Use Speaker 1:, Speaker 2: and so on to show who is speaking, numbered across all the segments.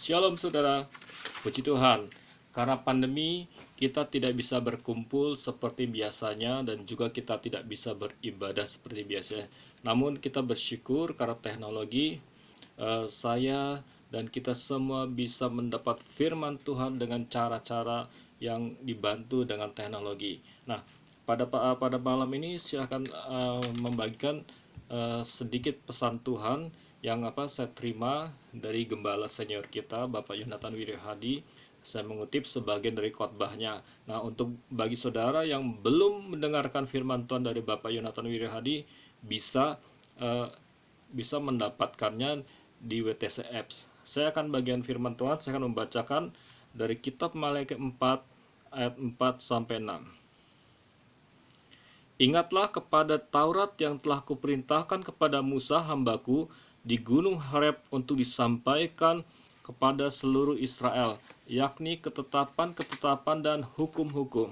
Speaker 1: Shalom saudara, puji Tuhan. Karena pandemi, kita tidak bisa berkumpul seperti biasanya dan juga kita tidak bisa beribadah seperti biasanya. Namun kita bersyukur karena teknologi, saya dan kita semua bisa mendapat firman Tuhan dengan cara-cara yang dibantu dengan teknologi. Nah, pada malam ini saya akan membagikan sedikit pesan Tuhan yang saya terima dari gembala senior kita, Bapak Yonatan Wirihadi. Saya mengutip sebagian dari khotbahnya. Nah, untuk bagi saudara yang belum mendengarkan firman Tuhan dari Bapak Yonatan Wirihadi, bisa mendapatkannya di WTC Apps. Saya akan bagian firman Tuhan, saya akan membacakan dari kitab Maleakhi 4 ayat 4 sampai 6. Ingatlah kepada Taurat yang telah kuperintahkan kepada Musa hambaku di gunung Horeb untuk disampaikan kepada seluruh Israel, yakni ketetapan-ketetapan dan hukum-hukum.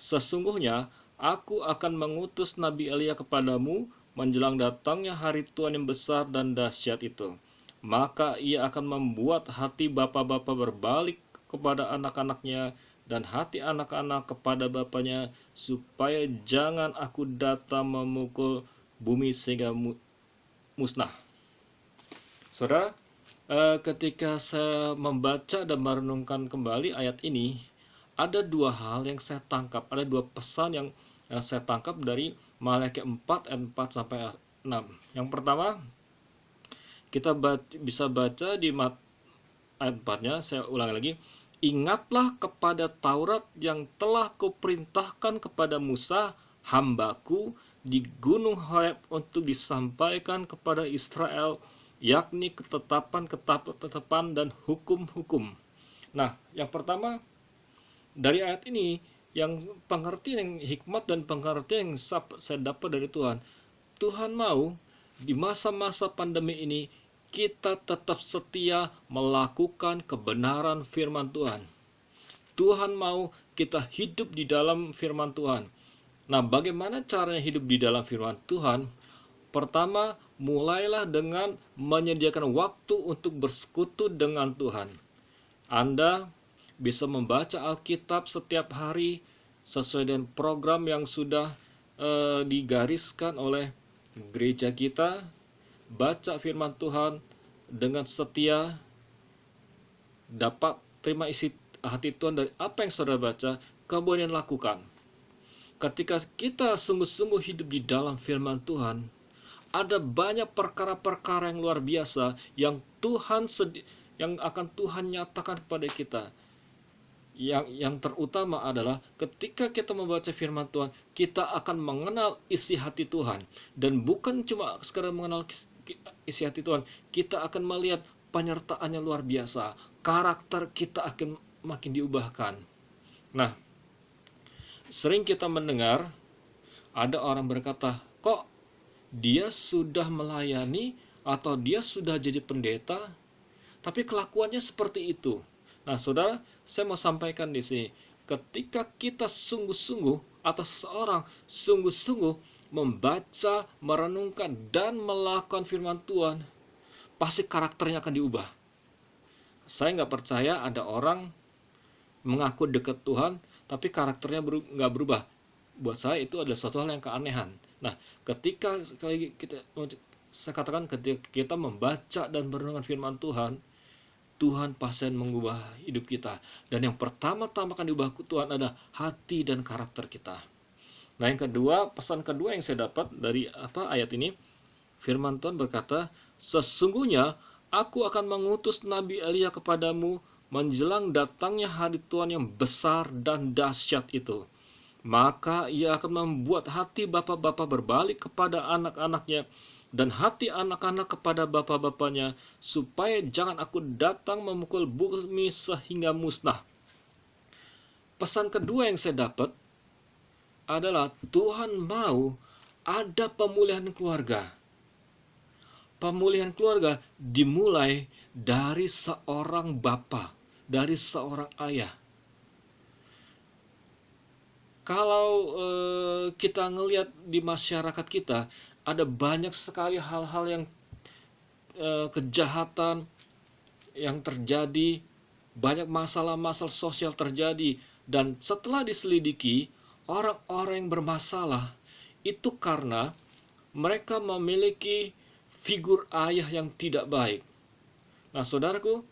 Speaker 1: Sesungguhnya aku akan mengutus Nabi Elia kepadamu menjelang datangnya hari Tuhan yang besar dan dahsyat itu. Maka ia akan membuat hati bapa-bapa berbalik kepada anak-anaknya dan hati anak-anak kepada bapaknya, supaya jangan aku datang memukul bumi sehingga musnah. Saudara, ketika saya membaca dan merenungkan kembali ayat ini, ada dua hal yang saya tangkap, ada dua pesan yang saya tangkap dari Maleakhi 4 ayat 4 sampai 6. Yang pertama, kita bisa baca di ayat 4-nya, saya ulangi lagi. Ingatlah kepada Taurat yang telah kuperintahkan kepada Musa hambaku di gunung Horeb untuk disampaikan kepada Israel, yakni ketetapan dan hukum-hukum. Nah, yang pertama dari ayat ini, yang pengertian yang hikmat dan pengertian yang saya dapat dari Tuhan. Tuhan mau di masa-masa pandemi ini kita tetap setia melakukan kebenaran firman Tuhan. Tuhan mau kita hidup di dalam firman Tuhan. Nah, bagaimana caranya hidup di dalam firman Tuhan? Pertama, mulailah dengan menyediakan waktu untuk bersekutu dengan Tuhan. Anda bisa membaca Alkitab setiap hari sesuai dengan program yang sudah digariskan oleh gereja kita. Baca firman Tuhan dengan setia, dapat terima isi hati Tuhan dari apa yang saudara baca, kemudian lakukan. Ketika kita sungguh-sungguh hidup di dalam firman Tuhan, ada banyak perkara-perkara yang luar biasa yang akan Tuhan nyatakan kepada kita. Yang terutama adalah ketika kita membaca firman Tuhan, kita akan mengenal isi hati Tuhan. Dan bukan cuma sekedar mengenal isi hati Tuhan, kita akan melihat penyertaannya luar biasa. Karakter kita akan makin diubahkan. Nah, sering kita mendengar ada orang berkata, kok dia sudah melayani atau dia sudah jadi pendeta, tapi kelakuannya seperti itu. Nah, saudara, saya mau sampaikan di sini, ketika kita sungguh-sungguh atau seseorang sungguh-sungguh membaca, merenungkan, dan melakukan firman Tuhan, pasti karakternya akan diubah. Saya nggak percaya ada orang mengaku dekat Tuhan, tapi karakternya nggak berubah. Buat saya itu adalah suatu hal yang keanehan. Nah, ketika saya katakan ketika kita membaca dan merenungkan firman Tuhan, Tuhan pasti mengubah hidup kita. Dan yang pertama-tama akan diubah Tuhan adalah hati dan karakter kita. Nah, yang kedua, pesan kedua yang saya dapat dari ayat ini, firman Tuhan berkata, sesungguhnya aku akan mengutus Nabi Elia kepadamu menjelang datangnya hari Tuhan yang besar dan dahsyat itu. Maka ia akan membuat hati bapak-bapak berbalik kepada anak-anaknya dan hati anak-anak kepada bapak-bapaknya, supaya jangan aku datang memukul bumi sehingga musnah. Pesan kedua yang saya dapat adalah Tuhan mau ada pemulihan keluarga. Pemulihan keluarga dimulai dari seorang bapa, dari seorang ayah. Kalau kita ngelihat di masyarakat kita, ada banyak sekali hal-hal yang kejahatan yang terjadi, banyak masalah-masalah sosial terjadi, dan setelah diselidiki, orang-orang yang bermasalah itu karena mereka memiliki figur ayah yang tidak baik. Nah, saudaraku,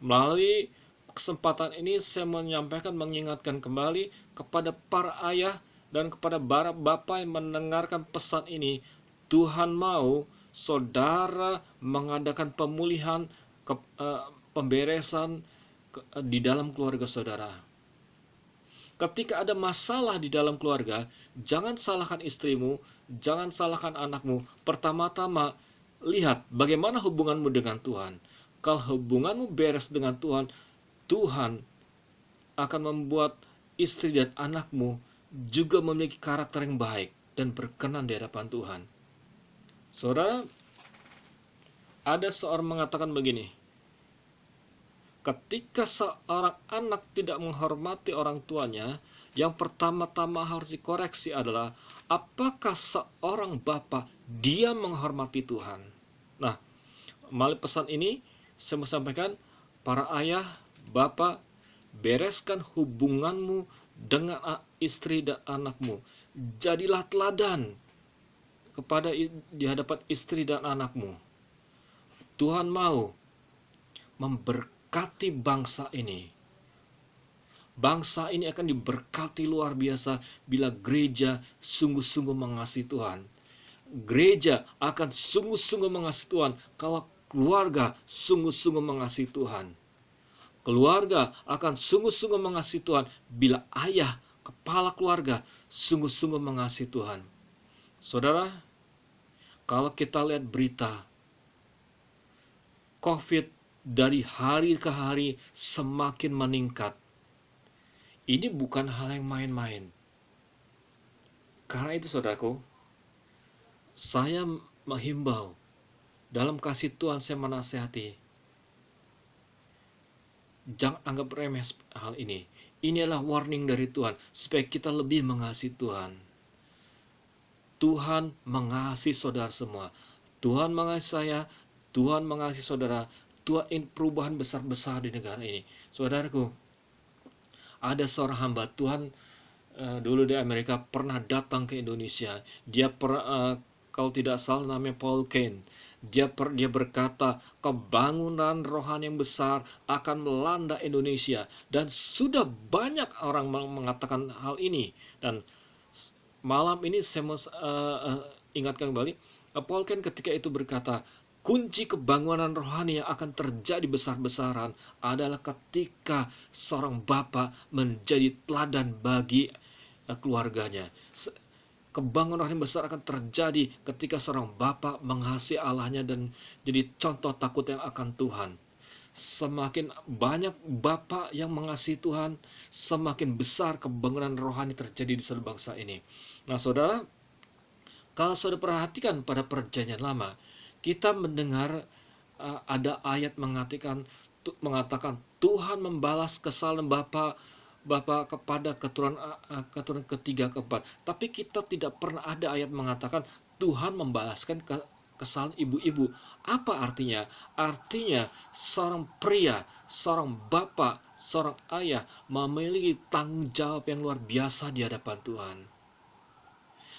Speaker 1: melalui kesempatan ini saya mengingatkan kembali kepada para ayah dan kepada para bapak yang mendengarkan pesan ini. Tuhan mau saudara mengadakan pemulihan, pemberesan di dalam keluarga saudara. Ketika ada masalah di dalam keluarga, jangan salahkan istrimu, jangan salahkan anakmu. Pertama-tama, lihat bagaimana hubunganmu dengan Tuhan. Kalau hubunganmu beres dengan Tuhan, Tuhan akan membuat istri dan anakmu juga memiliki karakter yang baik dan berkenan di hadapan Tuhan. Saudara, ada seorang mengatakan begini, ketika seorang anak tidak menghormati orang tuanya, yang pertama-tama harus dikoreksi adalah apakah seorang bapa dia menghormati Tuhan. Nah, melalui pesan ini saya mau sampaikan, para ayah, bapak, bereskan hubunganmu dengan istri dan anakmu. Jadilah teladan kepada di hadapan istri dan anakmu. Tuhan mau memberkati bangsa ini. Bangsa ini akan diberkati luar biasa bila gereja sungguh-sungguh mengasihi Tuhan. Gereja akan sungguh-sungguh mengasihi Tuhan kalau keluarga sungguh-sungguh mengasihi Tuhan. Keluarga akan sungguh-sungguh mengasihi Tuhan bila ayah, kepala keluarga, sungguh-sungguh mengasihi Tuhan. Saudara, kalau kita lihat berita, COVID dari hari ke hari semakin meningkat. Ini bukan hal yang main-main. Karena itu saudaraku, saya menghimbau, dalam kasih Tuhan saya menasihati, jangan anggap remeh hal ini. Ini adalah warning dari Tuhan, supaya kita lebih mengasihi Tuhan. Tuhan mengasihi saudara semua. Tuhan mengasihi saya, Tuhan mengasihi saudara. Tuhan ingin perubahan besar-besar di negara ini. Saudaraku, ada seorang hamba Tuhan dulu di Amerika pernah datang ke Indonesia. Dia kalau tidak salah namanya Paul Cain. Dia berkata kebangunan rohani yang besar akan melanda Indonesia, dan sudah banyak orang mengatakan hal ini. Dan malam ini saya mau ingatkan kembali, Paul Cain ketika itu berkata, kunci kebangunan rohani yang akan terjadi besar-besaran adalah ketika seorang bapa menjadi teladan bagi keluarganya. Kebangunan rohani besar akan terjadi ketika seorang bapa mengasihi Allahnya dan jadi contoh takut yang akan Tuhan. Semakin banyak bapa yang mengasihi Tuhan, semakin besar kebangunan rohani terjadi di seluruh bangsa ini. Nah saudara, kalau saudara perhatikan pada perjanjian lama, kita mendengar ada ayat mengatakan Tuhan membalas kesalahan bapa kepada keturunan ketiga keempat. Tapi kita tidak pernah ada ayat mengatakan Tuhan membalaskan kesalahan ibu-ibu. Apa artinya? Artinya seorang pria, seorang bapak, seorang ayah memiliki tanggung jawab yang luar biasa di hadapan Tuhan.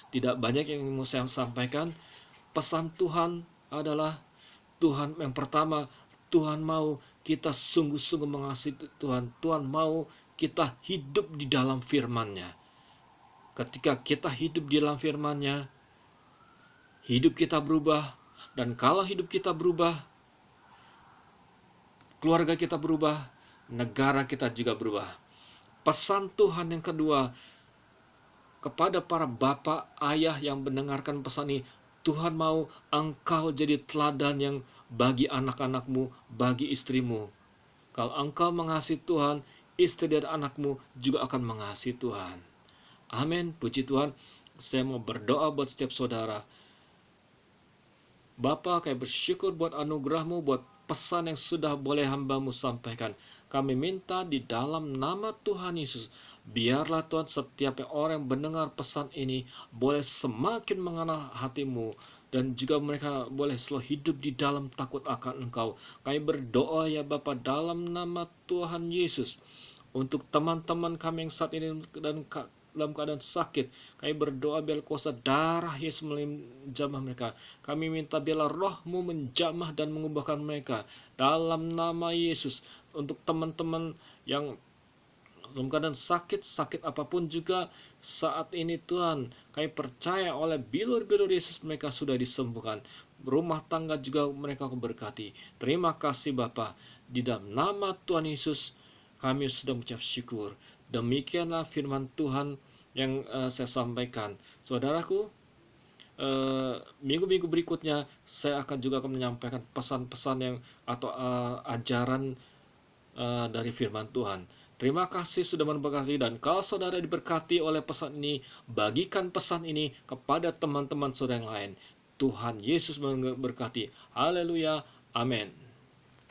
Speaker 1: Tidak banyak yang mau saya sampaikan. Pesan Tuhan adalah Tuhan yang pertama, Tuhan mau kita sungguh-sungguh mengasihi Tuhan. Tuhan mau kita hidup di dalam firman-Nya. Ketika kita hidup di dalam firman-Nya, hidup kita berubah. Dan kalau hidup kita berubah, keluarga kita berubah, negara kita juga berubah. Pesan Tuhan yang kedua kepada para bapak, ayah yang mendengarkan pesan ini, Tuhan mau engkau jadi teladan yang bagi anak-anakmu, bagi istrimu. Kalau engkau mengasihi Tuhan, istri dan anakmu juga akan mengasihi Tuhan. Amin, puji Tuhan. Saya mau berdoa buat setiap saudara. Bapa, kami bersyukur buat anugerah-Mu, buat pesan yang sudah boleh hamba-Mu sampaikan. Kami minta di dalam nama Tuhan Yesus, biarlah Tuhan setiap orang yang mendengar pesan ini boleh semakin mengenal hati-Mu, dan juga mereka boleh selalu hidup di dalam takut akan Engkau. Kami berdoa ya Bapa dalam nama Tuhan Yesus untuk teman-teman kami yang saat ini dalam keadaan sakit. Kami berdoa biar kuasa darah Yesus menjamah mereka. Kami minta biarlah roh-Mu menjamah dan mengubahkan mereka dalam nama Yesus. Untuk teman-teman yang dalam keadaan sakit apapun juga saat ini Tuhan, kami percaya oleh bilur-bilur Yesus mereka sudah disembuhkan. Rumah tangga juga mereka berkati. Terima kasih Bapa. Di dalam nama Tuhan Yesus kami sudah mengucap syukur. Demikianlah firman Tuhan yang saya sampaikan. Saudaraku, minggu-minggu berikutnya saya akan menyampaikan pesan-pesan yang atau ajaran dari firman Tuhan. Terima kasih sudah memberkati, dan kalau saudara diberkati oleh pesan ini, bagikan pesan ini kepada teman-teman saudara yang lain. Tuhan Yesus memberkati. Haleluya. Amin.